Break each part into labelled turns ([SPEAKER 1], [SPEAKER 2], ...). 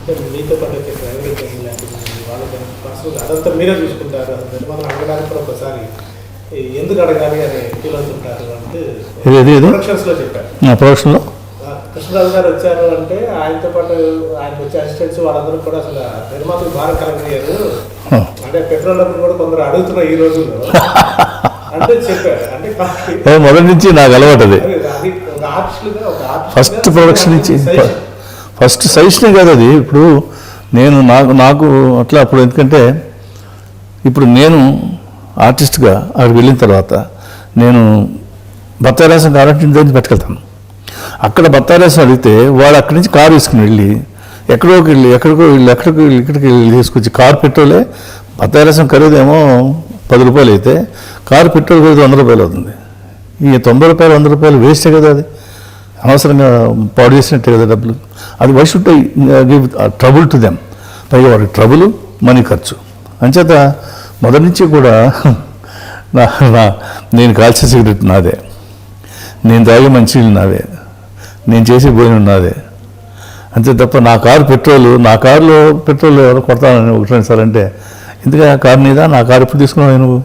[SPEAKER 1] అంటే మీతో పాటు వచ్చే డ్రైవర్ వాళ్ళకి పర్సనల్ అదంతా మీరే చూసుకుంటారు. నిర్మాణం అడగడానికి కూడా ఒకసారి ఎందుకు అడగాలి అని ఫీల్ అవుతుంటారు అంటే ప్రొడక్షన్స్లో చెప్పారు.
[SPEAKER 2] ప్రొడక్షన్లో
[SPEAKER 1] కృష్ణరాజు గారు వచ్చారు అంటే ఆయనతో పాటు ఆయనకు వచ్చే అసిస్టెంట్స్ వాళ్ళందరూ కూడా అసలు నిర్మాతలు బాగా కలగయ్యారు. అంటే పెట్రోల్ డబ్బులు కూడా కొందరు అడుగుతున్నారు ఈ రోజుల్లో అంటే చెప్పారు. అంటే
[SPEAKER 2] మొదటి నుంచి నాకు అలవాటు అది. ఫస్ట్ ప్రొడక్షన్ నుంచి ఫస్ట్ సజెషనే కాదు అది. ఇప్పుడు నేను నాకు అట్లా అప్పుడు ఎందుకంటే ఇప్పుడు నేను ఆర్టిస్ట్గా అక్కడికి వెళ్ళిన తర్వాత నేను బత్తారాసం కాబట్టి ఇంటి పట్టుకెళ్తాను. అక్కడ బత్తారాసం అడిగితే వాడు అక్కడి నుంచి కారు వేసుకుని వెళ్ళి ఎక్కడికి ఇక్కడికి వెళ్ళి తీసుకొచ్చి కారు పెట్రోలే బత్తారాసం ఖరీదేమో 10 రూపాయలు అయితే కారు పెట్రోల్ ఖరీదు 100 రూపాయలు అవుతుంది. ఈ 90 రూపాయలు 100 రూపాయలు వేస్టే కదా, అది అనవసరంగా పాడు చేసినట్టే కదా డబ్బులు. అది why should give trouble to them. పైగా వాడికి ట్రబుల్ మనీ ఖర్చు. అంచేత మొదటి నుంచి కూడా నేను కాల్చే సిగరెట్ నాదే, నేను తాగే మంచినీళ్ళు నావే, నేను చేసే భోజనం నాదే. అంతే తప్ప నా కారులో పెట్రోల్ ఎవరు కొడతానని ఒకటి సార్ అంటే ఎందుకంటే ఆ కారు నీదా, నా కారు ఎప్పుడు తీసుకున్నావు నువ్వు,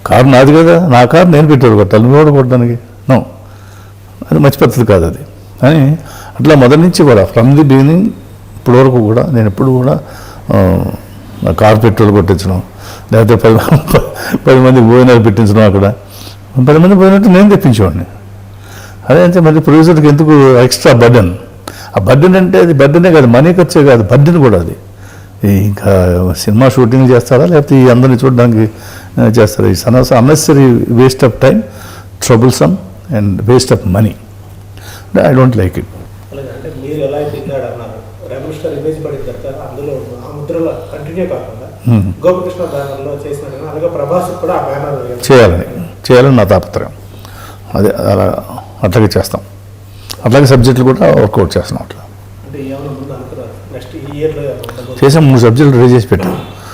[SPEAKER 2] కారు నాది కదా, నా కారు నేను పెట్రోల్ కొట్టాలి, నువ్వు కూడా కొట్టడానికి నో, అది మంచి పద్ధతి కాదు అది అని. అట్లా మొదటి నుంచి కూడా ఫ్రమ్ ది బిగినింగ్ ఇప్పటి వరకు కూడా నేను ఎప్పుడు కూడా కారు పెట్రోల్ కొట్టించడం, లేకపోతే 10 మందికి భోజనాలు పెట్టించడం, అక్కడ 10 మంది పోయినట్టు నేను తెప్పించేవాడిని. అదే అంటే మళ్ళీ ప్రొడ్యూసర్కి ఎందుకు ఎక్స్ట్రా బర్డెన్. ఆ బర్డెన్ అంటే అది బర్డెనే కాదు, మనీ ఖర్చే కాదు, బర్డెన్ కూడా అది. ఇంకా సినిమా షూటింగ్ చేస్తారా లేకపోతే ఈ అందరిని చూడడానికి చేస్తారా? ఈ unnecessary waste of time, troublesome and waste of money. I don't like it.
[SPEAKER 1] అంటే మీరు ఎలా అయితే అన్నారు రెబల్ స్టార్ ఇమేజ్ పడిన తర్వాత అందులో ఆ ముద్రలో కంటిన్యూ కాకుండా గోపికృష్ణ బ్యానర్లో చేసినట్టుగా అలాగే ప్రభాస్ కూడా ఆ బ్యానర్
[SPEAKER 2] చేయాలని నా తాపత్రయం. అదే అట్లాగే చేస్తాం, అట్లాగే సబ్జెక్టులు కూడా వర్కౌట్ చేస్తున్నాం. అట్లా
[SPEAKER 1] అంటే ఏమైనా ముందు అనుకున్నారు నెక్స్ట్ ఈ ఇయర్లో
[SPEAKER 2] చేసాం. 3 సబ్జెక్టులు రేజ్ చేసి పెట్టాం.